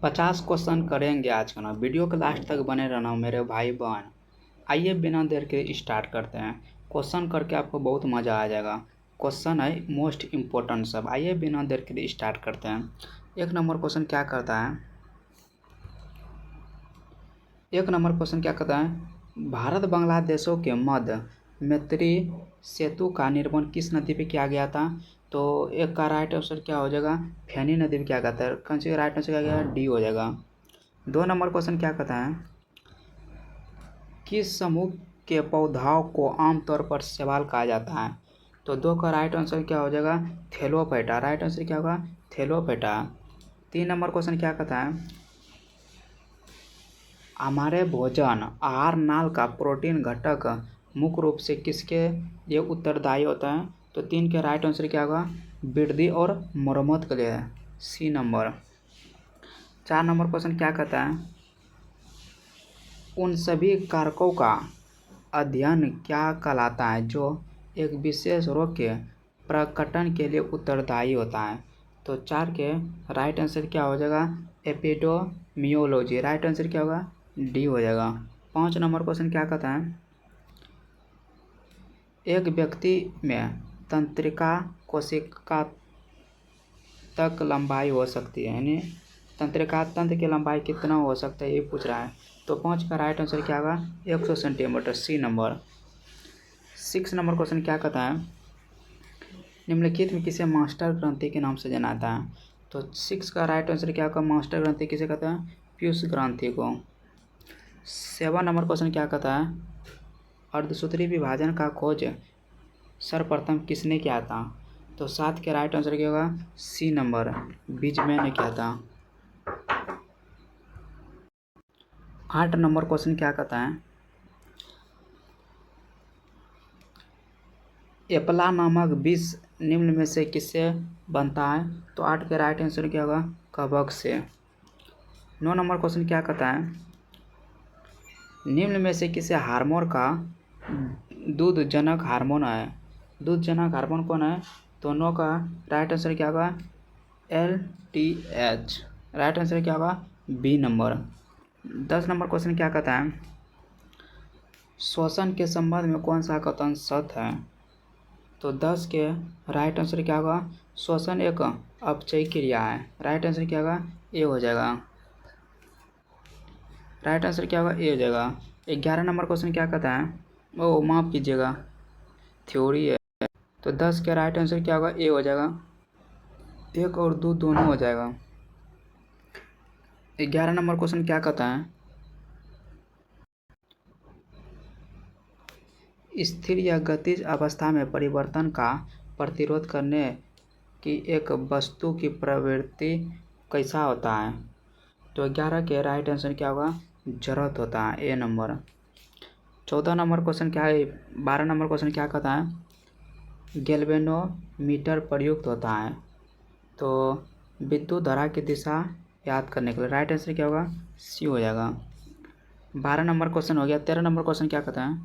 50 question करेंगे आज का ना। वीडियो के लास्ट तक बने रहना मेरे भाई बहन। आइए बिना देर के स्टार्ट करते हैं। क्वेश्चन करके आपको बहुत मज़ा आ जाएगा। क्वेश्चन है मोस्ट इम्पोर्टेंट सब। आइए बिना देर के स्टार्ट करते हैं। एक नंबर क्वेश्चन क्या करता है? भारत बांग्लादेशों के मध्य मैत्री सेतु का निर्माण किस नदी पे किया गया था? तो एक का राइट आंसर क्या हो जाएगा? फेनी नदी पे किया गया था। कौन सी राइट आंसर क्या गया? डी हो जाएगा। 2 नंबर क्वेश्चन क्या कहता है? किस समूह के पौधों को आमतौर पर शैवाल कहा जाता है? तो 2 का राइट आंसर क्या हो जाएगा? थैलोपेटा। राइट आंसर क्या होगा? थैलोपेटा। 3 नंबर क्वेश्चन क्या कहता है? हमारे भोजन आहार नाल का प्रोटीन घटक मुख्य रूप से किसके लिए उत्तरदायी होता है? तो 3 के राइट आंसर क्या होगा? वृद्धि और मरम्मत के लिए है, सी नंबर। 4 नंबर क्वेश्चन क्या कहता है? उन सभी कारकों का अध्ययन क्या कहलाता है जो एक विशेष रोग के प्रकटन के लिए उत्तरदायी होता है? तो 4 के राइट आंसर क्या हो जाएगा? एपिडेमियोलॉजी। राइट आंसर क्या होगा? डी हो जाएगा। 5 नंबर क्वेश्चन क्या कहता है? एक व्यक्ति में तंत्रिका कोशिका तक लंबाई हो सकती है, यानी तंत्रिका तंत्र की लंबाई कितना हो सकता है ये पूछ रहा है। तो 5 का राइट आंसर क्या होगा? 100 centimetre, C number. 6 number question क्या कहता है? निम्नलिखित में किसे मास्टर ग्रंथि के नाम से जाना जाता है? तो 6 का राइट आंसर क्या होगा? मास्टर ग्रंथि किसे कहते हैं? पीयूष ग्रंथि को। 7 नंबर क्वेश्चन क्या कहता है? अर्धसूत्री विभाजन का खोज सर्वप्रथम किसने किया था? तो 7 के राइट आंसर क्या होगा? सी नंबर, बीजमैन ने किया था। 8 नंबर क्वेश्चन क्या कहता है? एपला नामक विष निम्न में से किससे बनता है? तो 8 के राइट आंसर क्या होगा? कवक से। 9 नंबर क्वेश्चन क्या कहता है? निम्न में से किसे हार्मोन का दूधजनक हार्मोन है? दूधजनक हार्मोन कौन है? तो 9 का राइट आंसर क्या होगा? LTH। राइट आंसर क्या होगा? B number. 10 नंबर क्वेश्चन क्या कहता है? श्वसन के संबंध में कौन सा कथन सत्य है? तो 10 के राइट आंसर क्या होगा? श्वसन एक अपचयी क्रिया है। राइट आंसर क्या होगा? ए हो जाएगा। राइट आंसर क्या होगा? ए हो जाएगा। 11 नंबर क्वेश्चन क्या कहता है? ओ माफ़ कीजिएगा, थ्योरी है। तो 10 के राइट आंसर क्या होगा? ए हो जाएगा। 1 और 2 दोनों हो जाएगा। 11 नंबर क्वेश्चन क्या कहता है? स्थिर या गतिज अवस्था में परिवर्तन का प्रतिरोध करने की एक वस्तु की प्रवृत्ति कैसा होता है? तो 11 के राइट आंसर क्या होगा? जड़त्व होता है, ए नंबर। 14 नंबर क्वेश्चन क्या है? 12 नंबर क्वेश्चन क्या कहता है? गैल्वेनोमीटर प्रयुक्त होता है तो विद्युत धारा की दिशा याद करने के लिए। राइट आंसर क्या होगा? सी हो जाएगा। 12 नंबर क्वेश्चन हो गया। 13 नंबर क्वेश्चन क्या कहता है?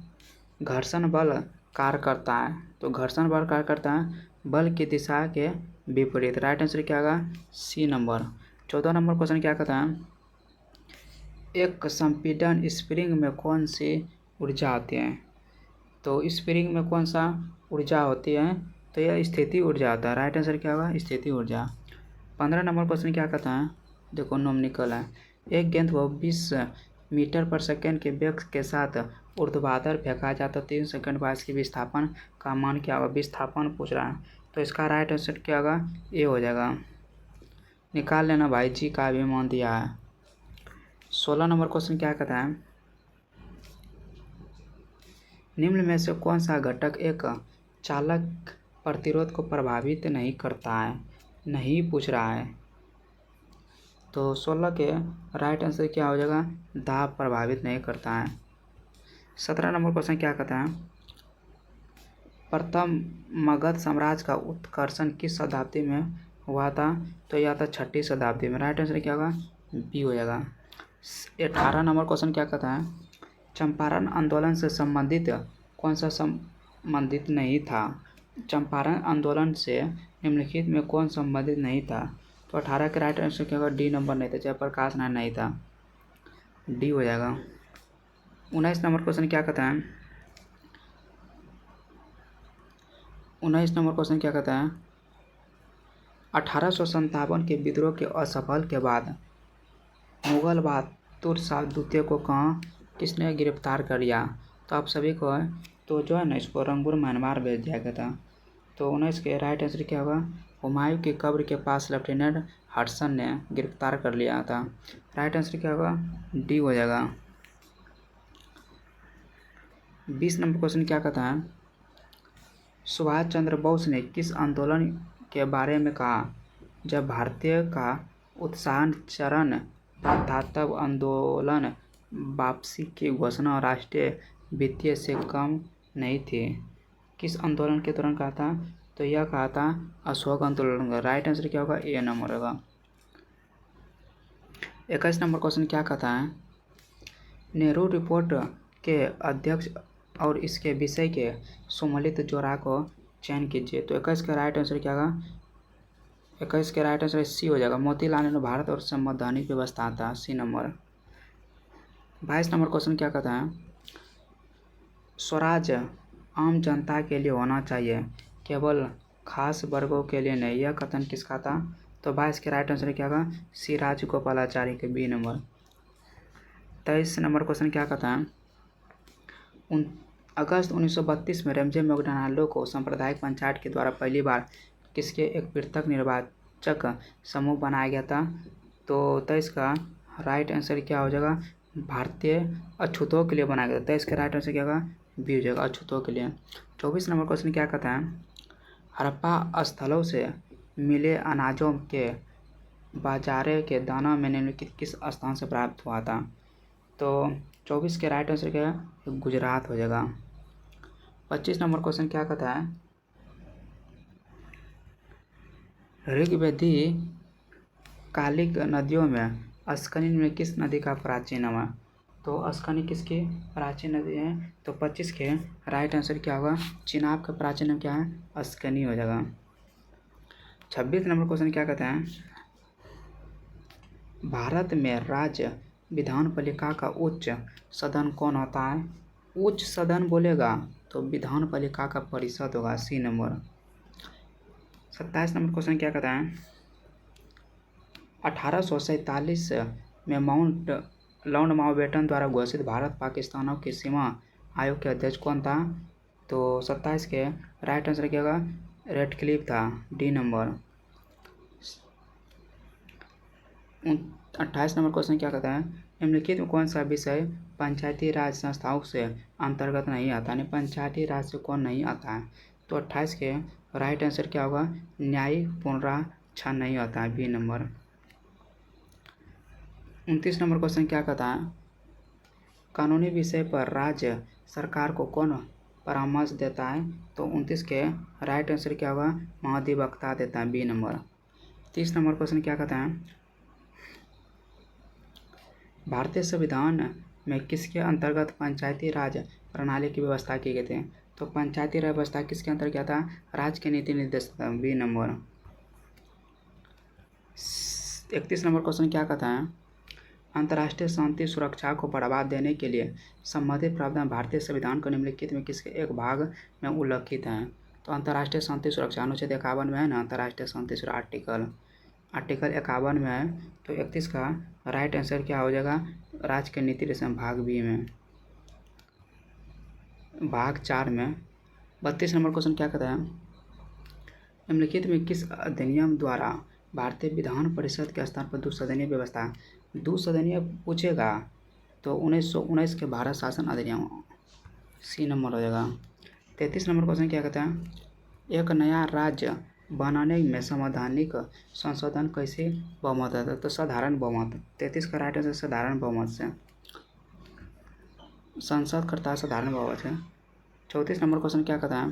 घर्षण बल कार्य करता है तो घर्षण बल कार्य करता है बल की दिशा के विपरीत। राइट आंसर क्या होगा? सी नंबर। 14 नंबर क्वेश्चन क्या कहता है? एक संपीड़न स्प्रिंग में कौन सी ऊर्जा होती है? तो स्प्रिंग में कौन सा ऊर्जा होती है? तो यह स्थिति ऊर्जा होता है। राइट आंसर क्या होगा? स्थिति ऊर्जा। 15 नंबर क्वेश्चन क्या कहता है? देखो नोमिनिकल है। एक गेंद को 20 मीटर पर सेकेंड के वेग के साथ ऊर्ध्वाधर फेंका जाता 3 सेकंड बाद इसकी विस्थापन का मान क्या होगा? विस्थापन पूछ रहा है तो इसका राइट आंसर क्या होगा? ए हो जाएगा। निकाल लेना भाई, जी का भी मान दिया है। 16 नंबर क्वेश्चन क्या कहता है? निम्न में से कौन सा घटक एक चालक प्रतिरोध को प्रभावित नहीं करता है? नहीं पूछ रहा है तो 16 के राइट आंसर क्या हो जाएगा? दाब प्रभावित नहीं करता है। 17 नंबर क्वेश्चन क्या कहता है? प्रथम मगध साम्राज्य का उत्कर्षण किस शताब्दी में हुआ था? तो यह था 6ठी शताब्दी में। राइट आंसर क्या होगा? बी हो जाएगा। 18 नंबर क्वेश्चन क्या कहता है? चंपारण आंदोलन से संबंधित कौन सा संबंधित नहीं था? चंपारण आंदोलन से निम्नलिखित में कौन संबंधित नहीं था? तो 18 के राइट आंसर क्या होगा, डी नंबर नहीं था, जयप्रकाश नारायण नहीं था, डी हो जाएगा। 19 नंबर क्वेश्चन क्या कहता है, 19 नंबर क्वेश्चन क्या कहता है, 1857 के विद्रोह के असफल के बाद मुगल बहादुर शाह द्वितीय को कहाँ किसने गिरफ्तार कर लिया। तो आप सभी को है तो जो है ना इसको रंगूर म्यांमार भेज दिया गया था। तो 19 के राइट आंसर क्या होगा, हुमायूं की कब्र के पास लेफ्टिनेंट हडसन ने गिरफ्तार कर लिया था। राइट आंसर क्या होगा, डी हो जाएगा। 20 नंबर क्वेश्चन क्या कहता है, सुभाष चंद्र बोस ने किस आंदोलन के बारे में कहा, जब भारतीय का उत्थान चरण था तब आंदोलन वापसी की घोषणा राष्ट्रीय वित्तीय से कम नहीं थी। किस आंदोलन के दौरान कहा था, तो यह कहा था अशोक आंदोलन का। राइट आंसर क्या होगा, ए नंबर होगा। 21 नंबर क्वेश्चन क्या कहता है, नेहरू रिपोर्ट के अध्यक्ष और इसके विषय के सम्मिलित जोड़ा को चयन कीजिए। तो 21 का राइट आंसर क्या होगा, 21 के राइट आंसर सी हो जाएगा, मोतीलाल नेहरू भारत और संवैधानिक व्यवस्था था, सी नंबर। 22 नंबर क्वेश्चन क्या कहता है, स्वराज आम जनता के लिए होना चाहिए, केवल खास वर्गों के लिए नहीं, यह कथन किसका था। तो 22 के राइट आंसर क्या होगा, सी राजगोपालाचारी के, बी नंबर। 23 नंबर क्वेश्चन क्या कहता है, अगस्त 1932 में रेमजे मैकडॉनल्ड को सांप्रदायिक पंचायत के द्वारा पहली बार किसके एक पृथक निर्वाचक समूह बनाया गया था। तो 23 का राइट आंसर क्या हो जाएगा, भारतीय अछूतों के लिए बनाया गया था। 23 का राइट आंसर क्या होगा, बी हो जाएगा, अछूतों के लिए। 24 नंबर क्वेश्चन क्या कहता है, हड़प्पा स्थलों से मिले अनाजों के बाजारे के दाना में निम्नलिखित किस स्थान से प्राप्त हुआ था। तो 24 के राइट आंसर क्या है, गुजरात हो जाएगा। 25 नंबर क्वेश्चन क्या कहता है, ऋग्वेदी कालिक नदियों में अस्कनी में किस नदी का प्राचीन नाम है। तो अस्कनी किसकी प्राचीन नदी है। तो 25 के राइट आंसर क्या होगा, चिनाब का प्राचीन नाम क्या है, अस्कनी हो जाएगा। 26 नंबर क्वेश्चन क्या कहता है, भारत में राज्य विधानपालिका का उच्च सदन कौन होता है। उच्च सदन बोलेगा तो विधानपालिका का परिषद होगा, सी नंबर। 27 नंबर क्वेश्चन क्या कहता है, 1847 में लॉर्ड माउंटबेटन द्वारा घोषित भारत पाकिस्तानों की सीमा आयोग के अध्यक्ष कौन था। तो 27 के राइट आंसर क्या होगा, रेडक्लिफ था, डी नंबर। 28 नंबर क्वेश्चन क्या कहता है, निम्नलिखित में कौन सा विषय पंचायती राज संस्थाओं से अंतर्गत नहीं आता, यानी पंचायती राज से कौन नहीं आता है। तो 28 के राइट आंसर क्या होगा, न्यायिक पुनरीक्षण नहीं आता है, बी नंबर। 29 नंबर क्वेश्चन क्या कहता है, कानूनी विषय पर राज्य सरकार को कौन परामर्श देता है। तो 29 के राइट आंसर क्या होगा, महाधिवक्ता देता है, बी नंबर। 30 नंबर क्वेश्चन क्या कहता है, भारतीय संविधान में किसके अंतर्गत पंचायती राज प्रणाली की व्यवस्था की गई थी। तो पंचायती राज व्यवस्था किसके अंतर्गत क्या था, राज्य के नीति निर्देश, बी नंबर। 31 नंबर क्वेश्चन क्या कहता है, अंतर्राष्ट्रीय शांति सुरक्षा को बढ़ावा देने के लिए संबंधित प्रावधान भारतीय संविधान को निम्नलिखित में किसके एक भाग में उल्लिखित हैं। तो अंतर्राष्ट्रीय शांति सुरक्षा अनुच्छेद 51 में है ना, अंतर्राष्ट्रीय शांति सुरक्षा आर्टिकल 51 में है। तो 31 का राइट आंसर क्या हो जाएगा, राज्य के नीति निर्देशन भाग बी में, भाग 4 में। 32 नंबर क्वेश्चन क्या कहता है, निम्नलिखित में किस अधिनियम द्वारा भारतीय विधान परिषद के स्थान पर द्विसदनीय व्यवस्था, द्विसदनीय पूछेगा तो 1919 के भारत शासन अधिनियम, सी नंबर हो जाएगा। 33 नंबर क्वेश्चन क्या कहता है, एक नया राज्य बनाने में संवैधानिक संशोधन कैसे बहुमत है। तो साधारण बहुमत। 33 का राइट आंसर साधारण बहुमत से, संसद करता है साधारण बहुमत है। 34 नंबर क्वेश्चन क्या कहता है,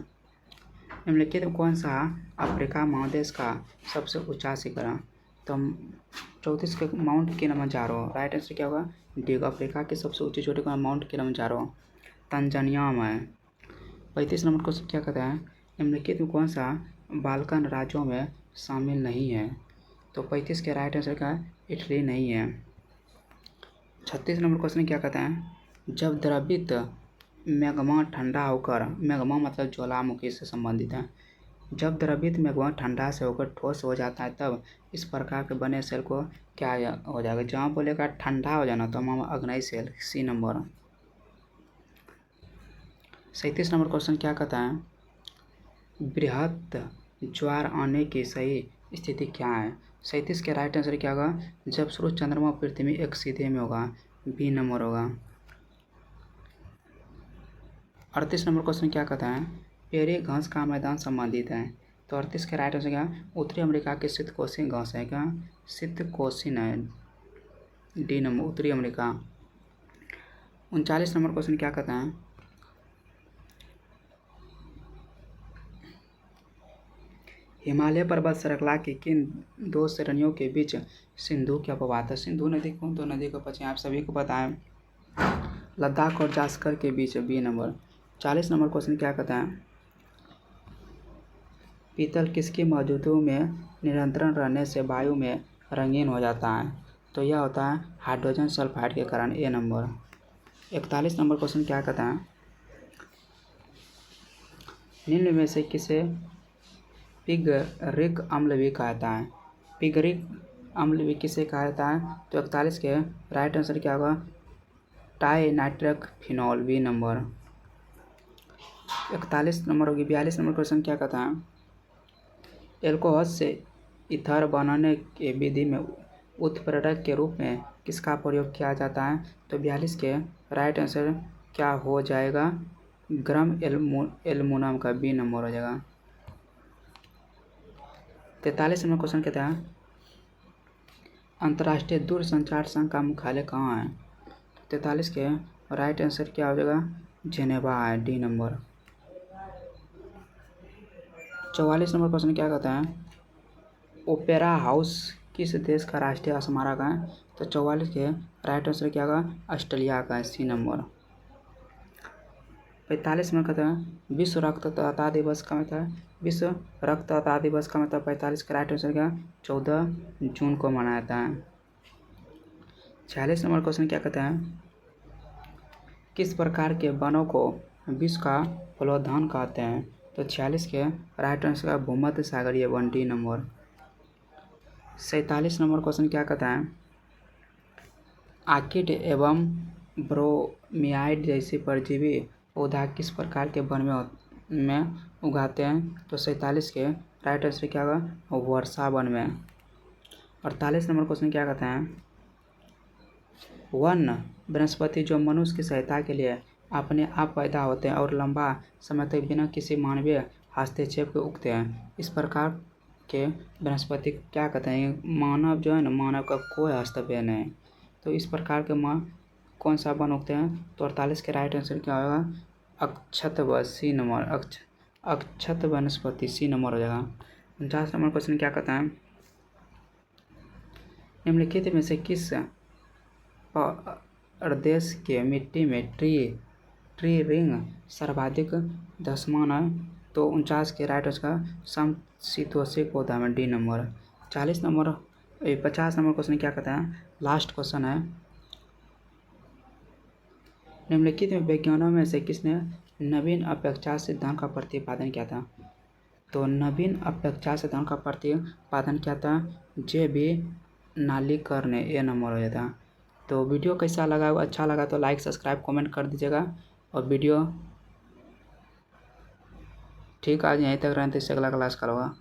निम्नलिखित में कौन सा अफ्रीका महादेश का सबसे ऊंचा शिखर है। तो 34 के माउंट किलिमंजारो, राइट आंसर क्या होगा, डी। अफ्रीका की सबसे ऊंची चोटी का माउंट किलिमंजारो तंजानिया में। 35 नंबर क्वेश्चन क्या कहता है, निम्नलिखित में कौन सा बाल्कन राज्यों में शामिल नहीं है। तो 35 के राइट आंसर का इटली नहीं है। 36 नंबर क्वेश्चन क्या कहता है, जब द्रवित मैग्मा ठंडा होकर, मैग्मा मतलब ज्वालामुखी से संबंधित है, जब द्रवित मैग्मा ठंडा से होकर ठोस हो जाता है तब इस प्रकार के बने सेल को क्या हो जाएगा। जहाँ बोलेगा ठंडा हो जाना तो हम अग्नि cell, C number. 37 number question क्या कहता है, बृहत ज्वार आने की सही स्थिति क्या है। 37 के राइट आंसर क्या होगा, जब सूर्य चंद्रमा पृथ्वी एक सीधे में होगा, बी नंबर होगा। 38 नंबर क्वेश्चन क्या कहता है, पेरे घास का मैदान संबंधित है। तो 38 के राइट आंसर क्या, उत्तरी अमेरिका के शीतकोशीन घास है, क्या शीतकोशीन है, डी नंबर उत्तरी अमेरिका। 39 नंबर क्वेश्चन क्या कहता है, हिमालय पर्वत श्रृंखला की किन दो श्रेणियों के बीच सिंधु की अपवाद है। सिंधु नदी कौन दो नदी को पहुँचे आप सभी को पता है, लद्दाख और जास्कर के बीच, बी नंबर। 40 नंबर क्वेश्चन क्या कहता है, पीतल किसकी मौजूदगी में निरंतर रहने से वायु में रंगीन हो जाता है। तो यह होता है हाइड्रोजन सल्फाइड के कारण, ए नंबर। 41 नंबर क्वेश्चन क्या कहता है, निम्न में से किसे पिगरिक अम्ल भी कहता है। पिगरिक अम्ल भी किसे कहा जाता है। तो 41 के राइट आंसर क्या होगा, tri nitric phenol, B number. 41 number होगी। 42 नंबर क्वेश्चन क्या कहता है, एल्कोहल से ईथर बनाने की विधि में उत्प्रेरक के रूप में किसका प्रयोग किया जाता है। तो 42 के राइट आंसर क्या हो जाएगा, ग्राम एल्युमिनियम का, बी नंबर हो जाएगा। 43 नंबर क्वेश्चन कहता है, अंतर्राष्ट्रीय दूरसंचार संघ का मुख्यालय कहाँ है। 43 के राइट आंसर क्या हो जाएगा, जेनेवा है, डी नंबर। 44 नंबर क्वेश्चन क्या कहता है, ओपेरा हाउस किस देश का राष्ट्रीय स्मारक है। तो 44 के राइट आंसर क्या होगा, ऑस्ट्रेलिया का, सी नंबर। 45 नंबर कहता है, विश्व रक्तदाता दिवस का मतलब, विश्व रक्तदाता दिवस का मतलब 45 का राइट आंसर क्या, 14 जून को मनाया जाता है। 46 नंबर क्वेश्चन क्या कहता है, किस प्रकार के वनों को विश्व का फलोद्यान कहते हैं। तो 46 के राइट आंसर का भूमध्य सागरीय one, D number. 47 number question क्या कहता है, आर्किड एवं ब्रोमियाइड जैसी परजीवी पौधा किस प्रकार के वन में उगाते हैं। तो 47 के राइट आंसर क्या होगा, वर्षा वन में। 48 नंबर क्वेश्चन क्या कहता है, वन वनस्पति जो मनुष्य की सहायता के लिए अपने आप पैदा होते हैं और लंबा समय तक बिना किसी मानवीय हस्तक्षेप के उगते हैं, इस प्रकार के वनस्पति क्या कहते हैं। मानव जो है ना, मानव का कोई हस्तक्षेप नहीं, तो इस प्रकार के कौन सा वन उगते हैं। तो 48 के राइट आंसर क्या होगा, अक्षत व, सी नंबर, अक्षत वनस्पति, सी नंबर हो जाएगा। 49 नंबर क्वेश्चन क्या कहता है, निम्नलिखित में से किस प्रदेश के मिट्टी में ट्री रिंग सर्वाधिक दृश्यमान है। तो 49 के राइट आंसर समशीतोष्णीय पौधा में, डी नंबर। 50 नंबर क्वेश्चन क्या कहता है, लास्ट क्वेश्चन है, निम्नलिखित में वैज्ञानिकों में से किसने नवीन अपेक्षा सिद्धांत का प्रतिपादन किया था। तो नवीन अपेक्षा सिद्धांत का प्रतिपादन किया था जे.बी. नालिकर ने, ए नंबर हो जाता। तो वीडियो कैसा लगा, अच्छा लगा तो लाइक सब्सक्राइब कमेंट कर दीजिएगा, और वीडियो ठीक आज यहीं तक रहें तो इससे अगला क्लास करूँगा।